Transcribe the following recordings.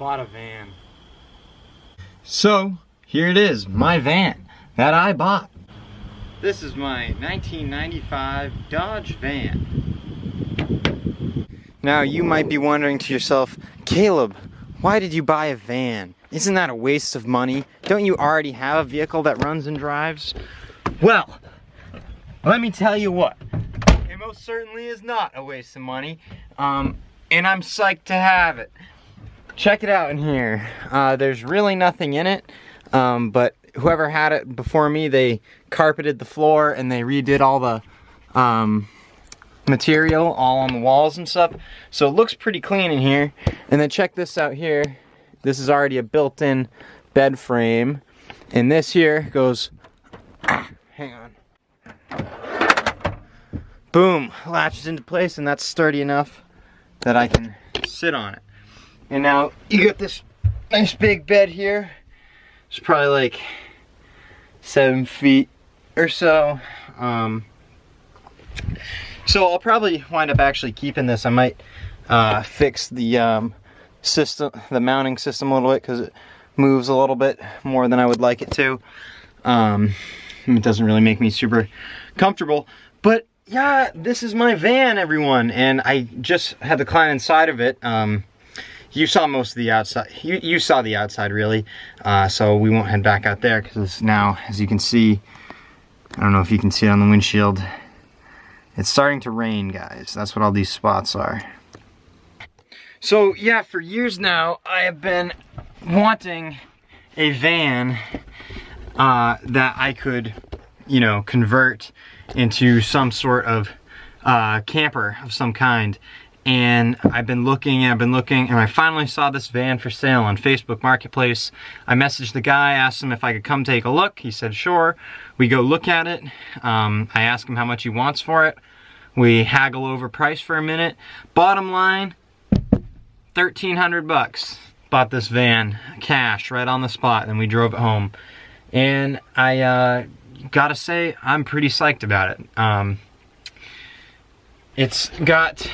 bought a van. So, here it is, my van that I bought. This is my 1995 Dodge van. Now, you might be wondering to yourself, Caleb, why did you buy a van? Isn't that a waste of money? Don't you already have a vehicle that runs and drives? Well, let me tell you what. It most certainly is not a waste of money. And I'm psyched to have it. Check it out in here. There's really nothing in it, but whoever had it before me, they carpeted the floor and they redid all the material all on the walls and stuff. So it looks pretty clean in here. And then check this out here. This is already a built-in bed frame. And this here goes, hang on. Boom, latches into place, and that's sturdy enough that I can sit on it. And now you got this nice big bed here. It's probably like 7 feet or so. So I'll probably wind up actually keeping this. I might fix the system, the mounting system a little bit, because it moves a little bit more than I would like it to. It doesn't really make me super comfortable, but yeah, this is my van, everyone, and I just had to climb inside of it. You saw most of the outside. You saw the outside, really, so we won't head back out there, because now, as you can see, I don't know if you can see it on the windshield, it's starting to rain, guys. That's what all these spots are. So yeah, for years now, I have been wanting a van that I could, you know, convert into some sort of camper of some kind. And I've been looking, and I finally saw this van for sale on Facebook Marketplace. I messaged the guy, asked him if I could come take a look. He said sure. We go look at it. I ask him how much he wants for it. We haggle over price for a minute. Bottom line, $1,300. Bought this van cash right on the spot, and we drove it home. And I gotta say, I'm pretty psyched about it. It's got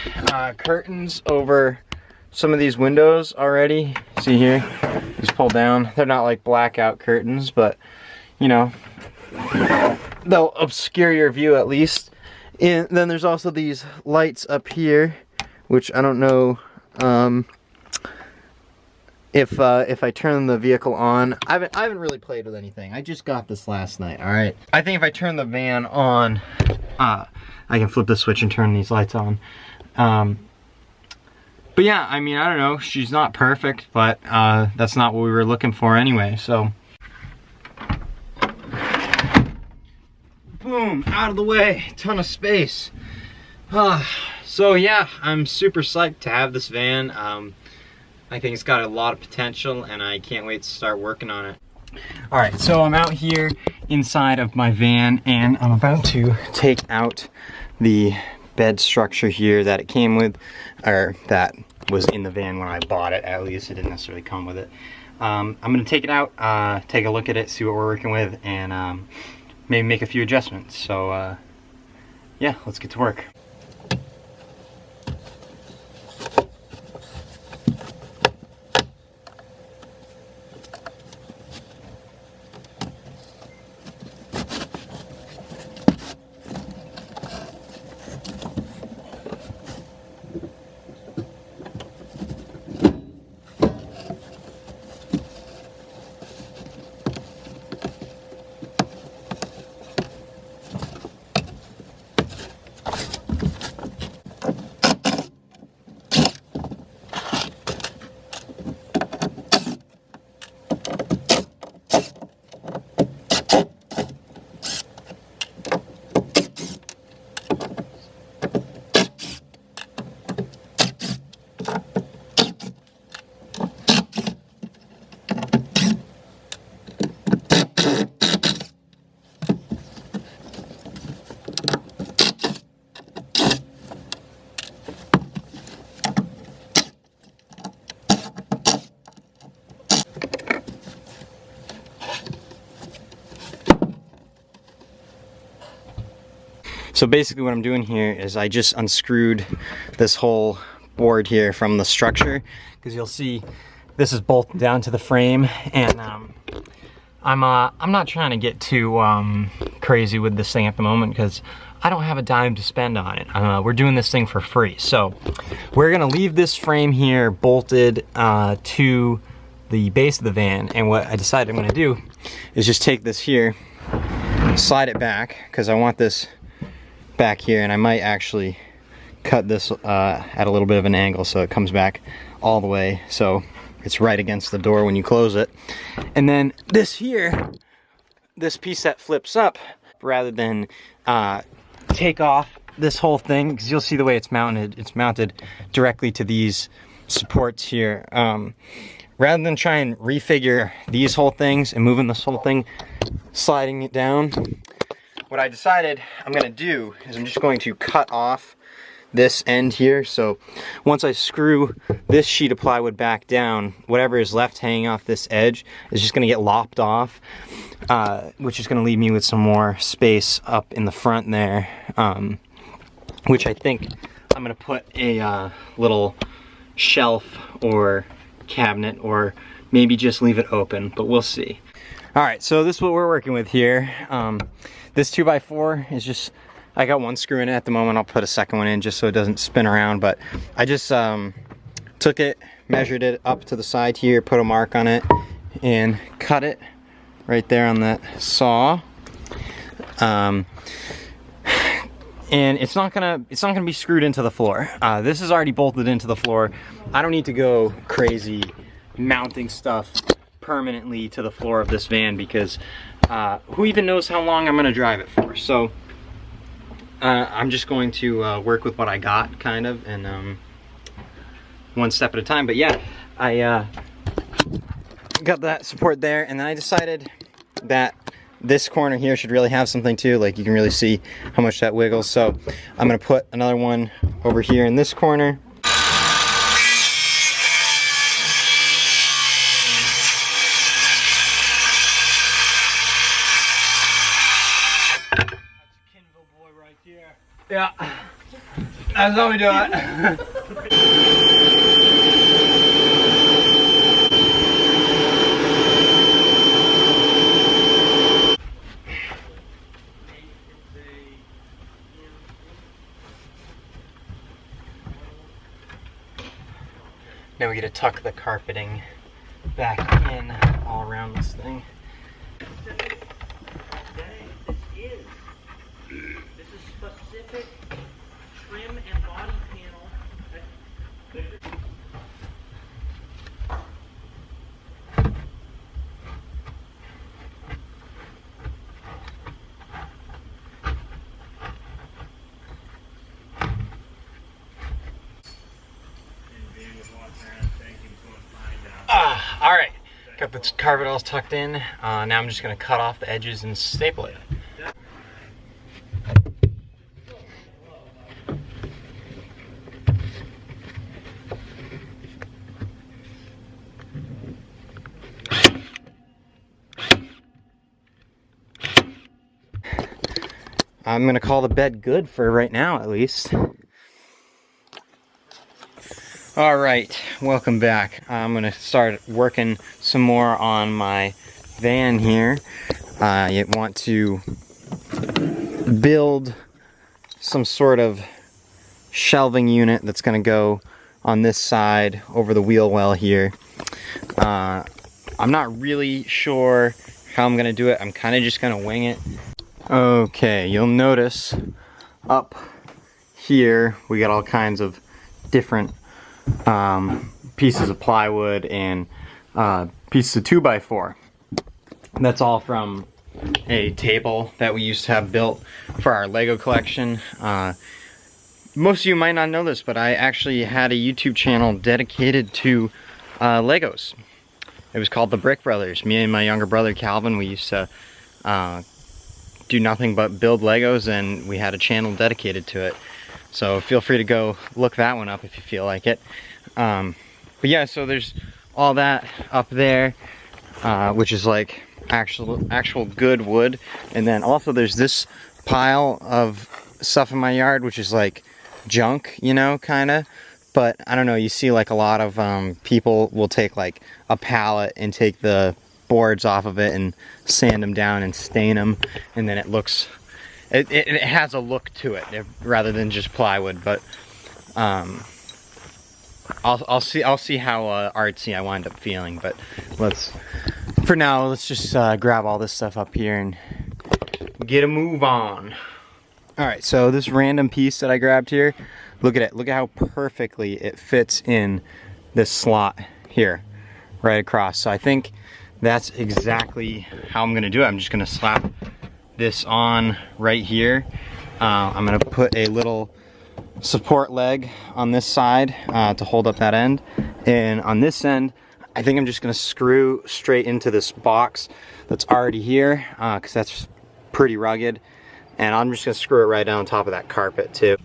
curtains over some of these windows already. See here, these pull down. They're not like blackout curtains, but you know, they'll obscure your view at least. And then there's also these lights up here, which I don't know if I turn the vehicle on. I haven't really played with anything. I just got this last night, alright? I think if I turn the van on, I can flip the switch and turn these lights on. But yeah, I mean, I don't know. She's not perfect, but that's not what we were looking for anyway, so. Boom, out of the way, ton of space. So yeah, I'm super psyched to have this van. I think it's got a lot of potential, and I can't wait to start working on it. Alright, so I'm out here inside of my van, and I'm about to take out the bed structure here that it came with, or that was in the van when I bought it, at least. It didn't necessarily come with it. I'm going to take it out, take a look at it, see what we're working with, and maybe make a few adjustments. So yeah, let's get to work. So basically what I'm doing here is I just unscrewed this whole board here from the structure, because you'll see this is bolted down to the frame, and I'm not trying to get too crazy with this thing at the moment because I don't have a dime to spend on it. We're doing this thing for free. So we're gonna leave this frame here bolted to the base of the van, and what I decided I'm gonna do is just take this here, slide it back, because I want this back here, and I might actually cut this at a little bit of an angle so it comes back all the way so it's right against the door when you close it. And then this here, this piece that flips up, rather than take off this whole thing, because you'll see the way it's mounted directly to these supports here. Rather than try and refigure these whole things and moving this whole thing, sliding it down, what I decided I'm gonna do is I'm just going to cut off this end here. So once I screw this sheet of plywood back down, whatever is left hanging off this edge is just gonna get lopped off, which is gonna leave me with some more space up in the front there, which I think I'm gonna put a little shelf or cabinet, or maybe just leave it open, but we'll see. All right, so this is what we're working with here. This 2x4 is just, I got one screw in it at the moment. I'll put a second one in just so it doesn't spin around, but I just took it, measured it up to the side here, put a mark on it, and cut it right there on that saw. And it's not gonna be screwed into the floor. This is already bolted into the floor. I don't need to go crazy mounting stuff permanently to the floor of this van, because who even knows how long I'm gonna drive it for. So I'm just going to work with what I got, kind of, and one step at a time. But yeah, I got that support there, and then I decided that this corner here should really have something too. Like, you can really see how much that wiggles. So I'm gonna put another one over here in this corner. Yeah, that's how we do it. Now we get to tuck the carpeting back in all around this thing. Specific trim and body panel. All right, got the carpet all tucked in. Now I'm just gonna cut off the edges and staple it. I'm gonna call the bed good for right now, at least. All right, welcome back. I'm gonna start working some more on my van here. I want to build some sort of shelving unit that's gonna go on this side over the wheel well here. I'm not really sure how I'm gonna do it. I'm kind of just gonna wing it. Okay, you'll notice up here we got all kinds of different pieces of plywood and pieces of 2x4. That's all from a table that we used to have built for our Lego collection. Most of you might not know this, but I actually had a YouTube channel dedicated to Legos. It was called The Brick Brothers. Me and my younger brother Calvin, we used to do nothing but build Legos, and we had a channel dedicated to it. So feel free to go look that one up if you feel like it. But yeah, so there's all that up there, which is like actual good wood. And then also there's this pile of stuff in my yard, which is like junk, you know, kind of. But I don't know, you see like a lot of people will take like a pallet and take the boards off of it and sand them down and stain them, and then it looks, it has a look to it rather than just plywood. But I'll see how artsy I wind up feeling. But for now, let's just grab all this stuff up here and get a move on. All right, so this random piece that I grabbed here, look at it. Look at how perfectly it fits in this slot here, right across. So I think that's exactly how I'm gonna do it. I'm just gonna slap this on right here. I'm gonna put a little support leg on this side to hold up that end. And on this end, I think I'm just gonna screw straight into this box that's already here, because that's pretty rugged. And I'm just gonna screw it right down on top of that carpet too.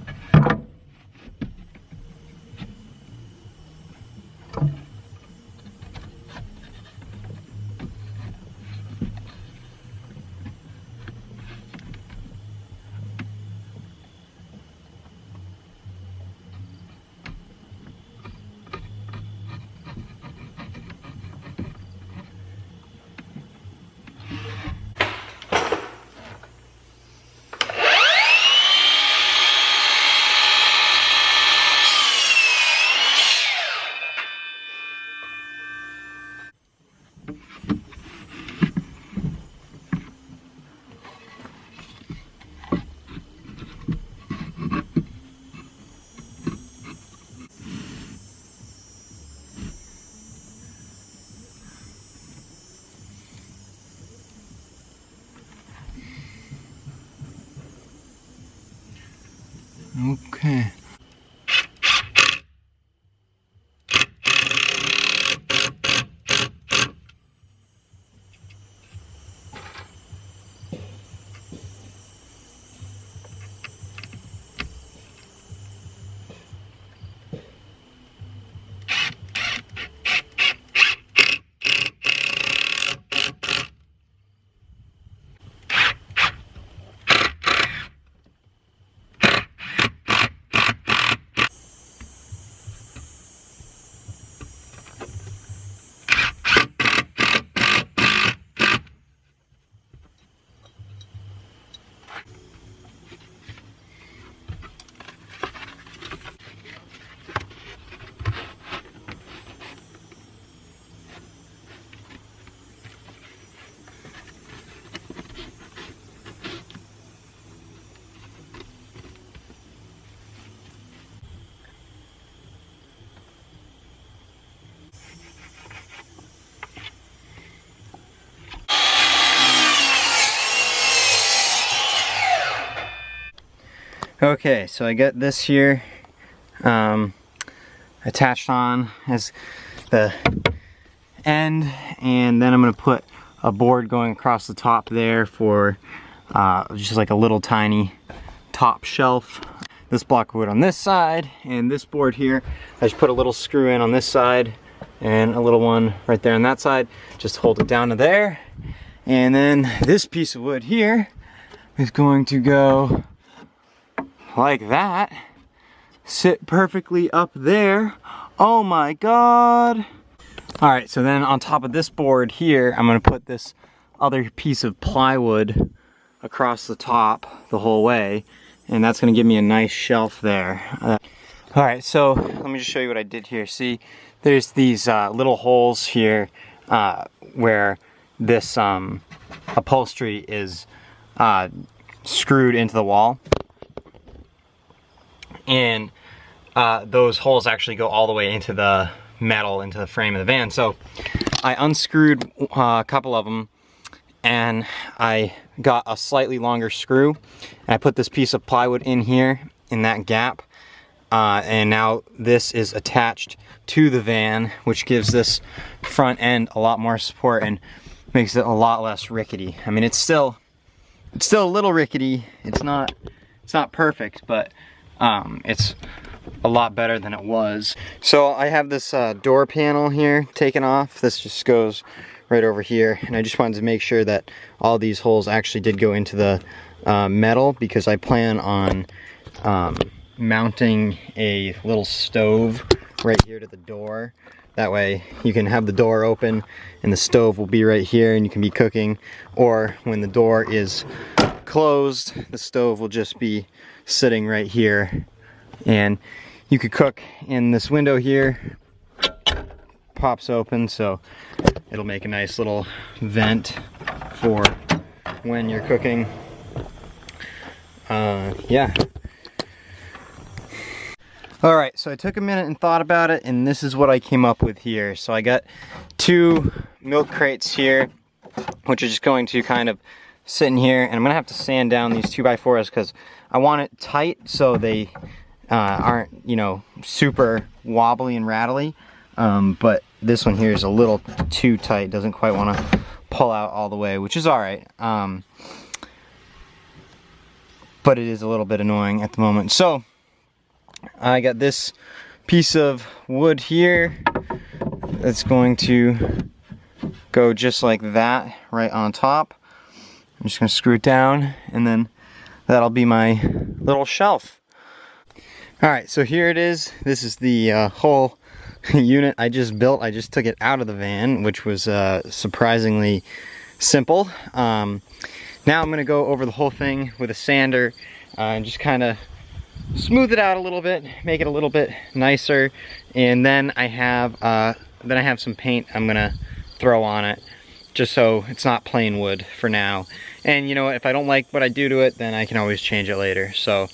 Okay. Okay, so I got this here attached on as the end, and then I'm going to put a board going across the top there for just like a little tiny top shelf. This block of wood on this side, and this board here, I just put a little screw in on this side and a little one right there on that side, just hold it down to there. And then this piece of wood here is going to go like that, sit perfectly up there. Oh my god. All right, so then on top of this board here, I'm gonna put this other piece of plywood across the top the whole way, and that's gonna give me a nice shelf there. All right, so let me just show you what I did here. See, there's these little holes here where this upholstery is screwed into the wall. And those holes actually go all the way into the metal, into the frame of the van. So I unscrewed a couple of them, and I got a slightly longer screw, and I put this piece of plywood in here in that gap, and now this is attached to the van, which gives this front end a lot more support and makes it a lot less rickety. I mean, it's still a little rickety. It's not perfect, but it's a lot better than it was. So I have this door panel here taken off. This just goes right over here, and I just wanted to make sure that all these holes actually did go into the metal, because I plan on mounting a little stove right here to the door. That way you can have the door open and the stove will be right here and you can be cooking. Or when the door is closed, the stove will just be sitting right here. And you could cook in this window here. Pops open, so it'll make a nice little vent for when you're cooking. Yeah. Alright, so I took a minute and thought about it, and this is what I came up with here. So I got 2 milk crates here, which are just going to kind of sit in here, and I'm gonna have to sand down these 2x4s because I want it tight so they aren't, you know, super wobbly and rattly. But this one here is a little too tight, doesn't quite want to pull out all the way, which is alright. But it is a little bit annoying at the moment. So I got this piece of wood here that's going to go just like that right on top. I'm just going to screw it down and then that'll be my little shelf. Alright, so here it is. This is the whole unit I just built. I just took it out of the van, which was surprisingly simple. Now I'm going to go over the whole thing with a sander and just kind of smooth it out a little bit, make it a little bit nicer, and then I have some paint I'm going to throw on it just so it's not plain wood for now. And you know what, if I don't like what I do to it, then I can always change it later. So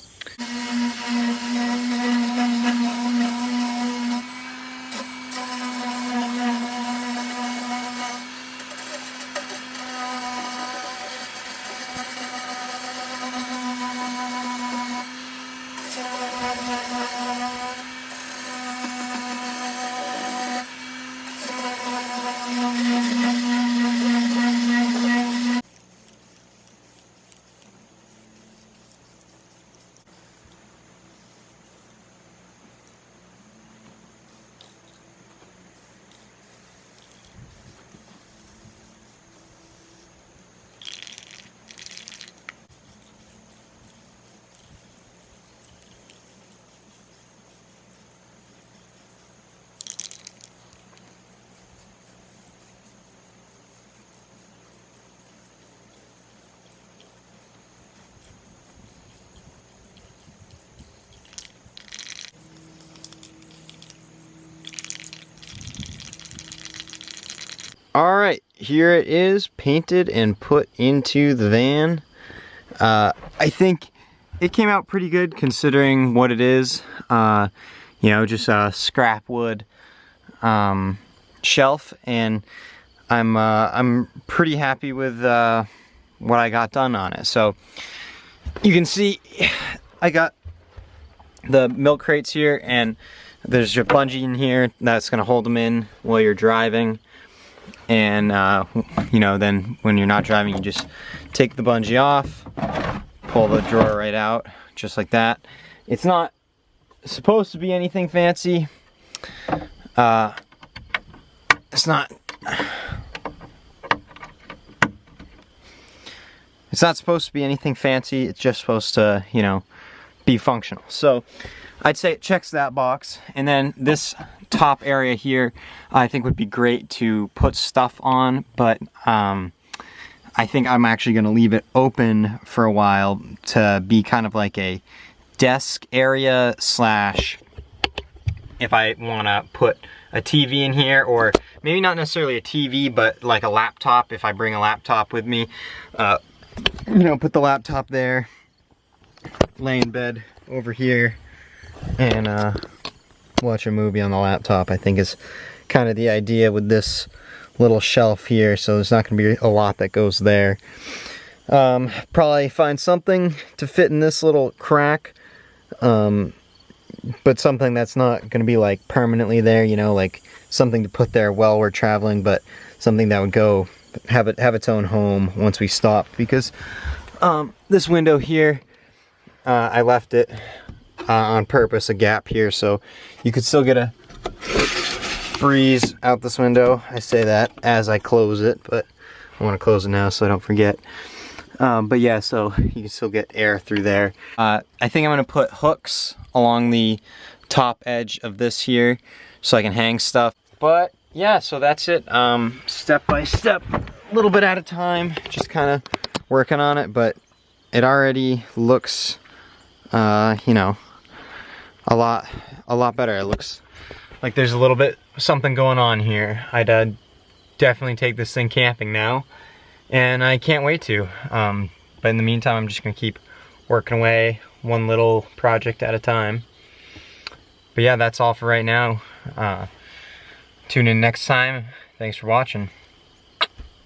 alright, here it is, painted and put into the van. I think it came out pretty good considering what it is. You know, just a scrap wood shelf, and I'm pretty happy with what I got done on it. So you can see I got the milk crates here, and there's your bungee in here that's gonna hold them in while you're driving. And you know, then when you're not driving, you just take the bungee off, pull the drawer right out, just like that. It's not supposed to be anything fancy. It's not supposed to be anything fancy. It's just supposed to, you know, be functional. So I'd say it checks that box. And then this top area here I think would be great to put stuff on, but I think I'm actually going to leave it open for a while to be kind of like a desk area slash if I want to put a TV in here, or maybe not necessarily a TV, but like a laptop if I bring a laptop with me. You know, put the laptop there, lay in bed over here, and watch a movie on the laptop. I think is kind of the idea with this little shelf here, so there's not going to be a lot that goes there. Probably find something to fit in this little crack, but something that's not going to be like permanently there, you know, like something to put there while we're traveling, but something that would go have its own home once we stop, because this window here, I left it on purpose, a gap here, so you could still get a breeze out this window. I say that as I close it, but I want to close it now so I don't forget. But yeah, so you can still get air through there. I think I'm gonna put hooks along the top edge of this here so I can hang stuff. But yeah, so that's it. Step by step, a little bit at a time, just kind of working on it, but it already looks, you know, a lot better. It looks like there's a little bit something going on here. I'd definitely take this thing camping now, and I can't wait to. But in the meantime, I'm just gonna keep working away one little project at a time. But yeah, that's all for right now. Tune in next time. Thanks for watching.